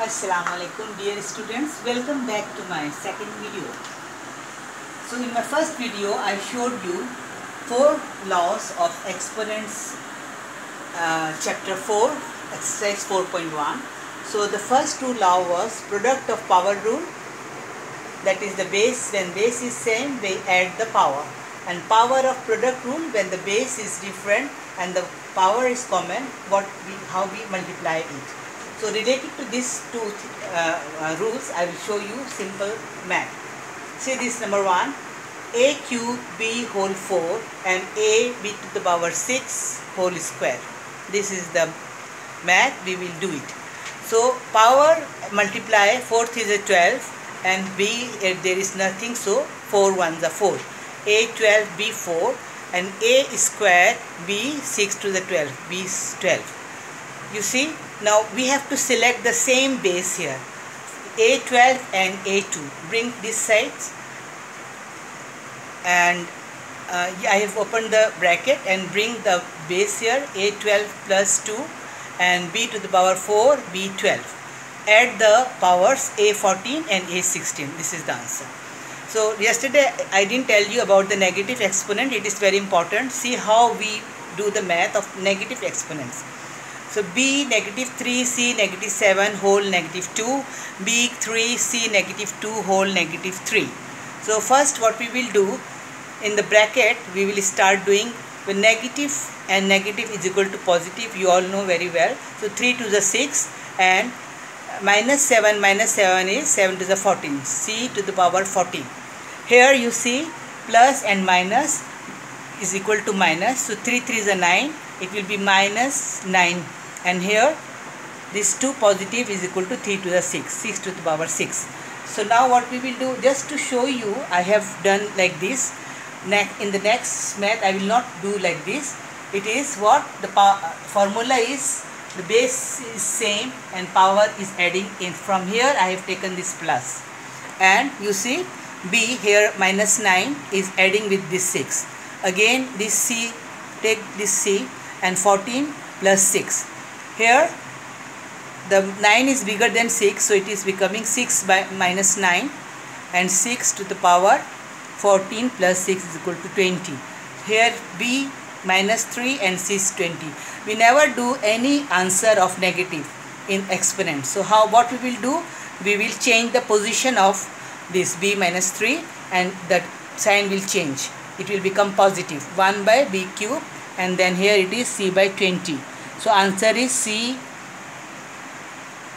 Assalamualaikum dear students, welcome back to my second video. So in my first video I showed you 4 laws of exponents, chapter 4 exercise 4.1. So the first 2 law was product of power rule, that is the base, when base is same we add the power, and power of product rule, when the base is different and the power is common, how we multiply it. So related to these 2 rules, I will show you simple math. See this number 1, a cube b whole 4 and a b to the power 6 whole square. This is the math, we will do it. So power multiply, 4th is a 12 and b there is nothing, so 4 ones are 4. A 12 b 4 and a square b 6 to the 12, b is 12. You see, now we have to select the same base here, a12 and a2. Bring these sides, and I have opened the bracket and bring the base here, a12 plus 2 and b to the power 4 b12. Add the powers a14 and a16. This is the answer. So yesterday I didn't tell you about the negative exponent. It is very important. See how we do the math of negative exponents. So b negative 3 c negative 7 whole negative 2, b 3 c negative 2 whole negative 3. So first what we will do, in the bracket we will start doing the negative, and negative is equal to positive, you all know very well. So 3 to the 6 and minus 7 is 7 to the 14, c to the power 14. Here you see plus and minus is equal to minus, so 3 3 is a 9, it will be minus 9. And here this 2 positive is equal to 3 to the 6, 6 to the power 6. So now what we will do, just to show you, I have done like this. In the next math I will not do like this. It is what the formula is, the base is same and power is adding in. From here I have taken this plus, and you see b here minus 9 is adding with this 6. Again this c, take this c, and 14 plus 6. Here the 9 is bigger than 6, so it is becoming 6 by minus 9, and 6 to the power 14 plus 6 is equal to 20. Here b minus 3 and c is 20. We never do any answer of negative in exponent. So what we will do, we will change the position of this b minus 3 and the sign will change. It will become positive, 1 by b cube, and then here it is c by 20. So answer is c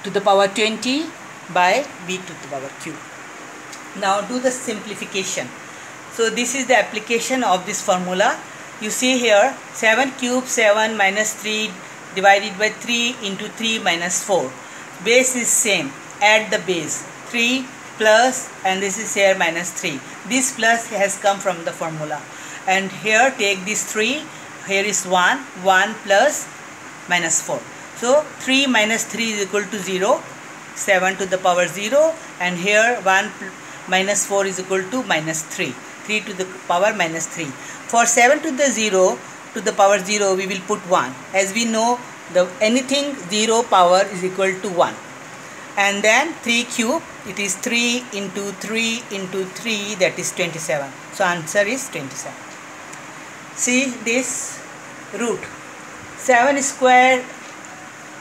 to the power 20 by b to the power cube. Now do the simplification. So this is the application of this formula. You see here 7 cube 7 minus 3 divided by 3 into 3 minus 4. Base is same. Add the base. 3 plus, and this is here minus 3. This plus has come from the formula. And here take this 3. Here is 1. 1 plus minus 4. So 3 minus 3 is equal to 0. 7 to the power 0. And here 1 minus 4 is equal to minus 3. 3 to the power minus 3. For 7 to the 0 to the power 0 we will put 1. As we know, anything 0 power is equal to 1. And then 3 cube, it is 3 into 3 into 3, that is 27. So answer is 27. See this root. 7 square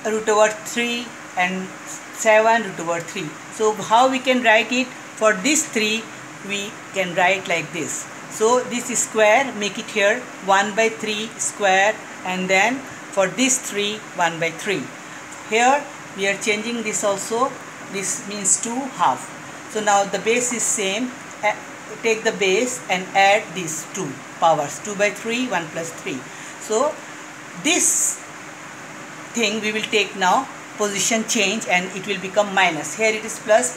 root over 3 and 7 root over 3. So how we can write it? For this 3 we can write like this. So this is square, make it here 1 by 3 square, and then for this 3 1 by 3. Here we are changing this also. This means 2 half. So now the base is same. Take the base and add these 2 powers, 2 by 3 1 plus 3. So this thing we will take now, position change, and it will become minus. Here it is plus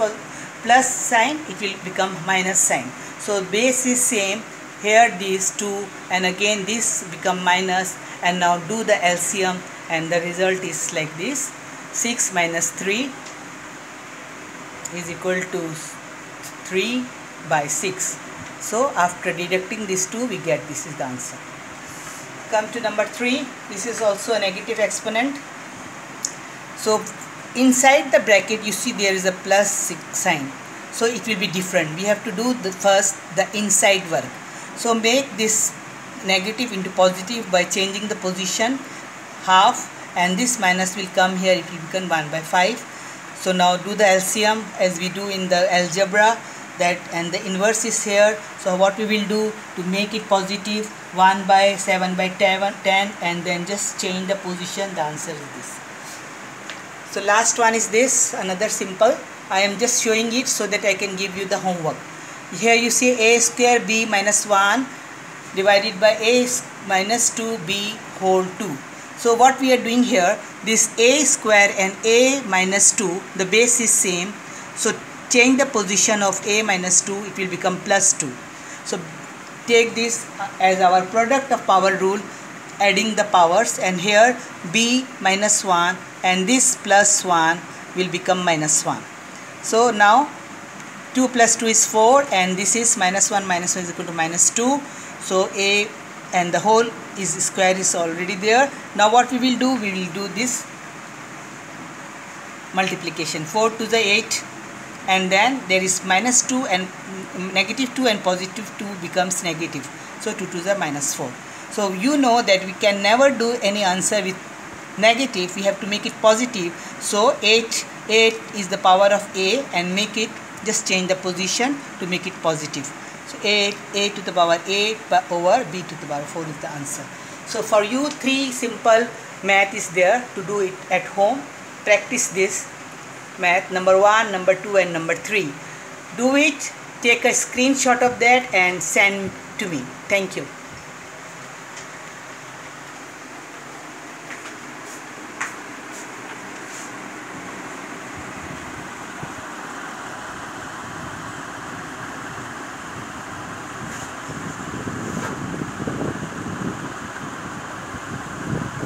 sign, it will become minus sign. So base is same. Here these 2 and again this become minus, and now do the LCM and the result is like this. 6 minus 3 is equal to 3 by 6. So after deducting these 2 we get this is the answer. Come to number 3. This is also a negative exponent. So inside the bracket you see there is a plus sign, so it will be different. We have to do first the inside work. So make this negative into positive by changing the position half, and this minus will come here, it will become 1 by 5. So now do the LCM as we do in the algebra, that, and the inverse is here. So what we will do to make it positive, 1 by 7 by 10, and then just change the position. The answer is this. So last one is this, another simple. I am just showing it so that I can give you the homework. Here you see a square b minus 1 divided by a minus 2b whole 2. So what we are doing here, this a square and a minus 2, the base is same. So change the position of a minus 2, it will become plus 2. So take this as our product of power rule, adding the powers, and here b minus 1 and this plus 1 will become minus 1. So now 2 plus 2 is 4, and this is minus 1 is equal to minus 2. So a and the whole is square is already there. Now what we will do, we will do this multiplication, 4 to the 8, and then there is minus 2 and negative 2 and positive 2 becomes negative. So 2 to the minus 4. So you know that we can never do any answer with negative, we have to make it positive. So 8 is the power of a, and make it, just change the position to make it positive. So a to the power 8 over b to the power 4 is the answer. So for you, 3 simple math is there to do it at home. Practice this math, number 1, number 2 and number 3. Do it, take a screenshot of that and send to me. Thank you.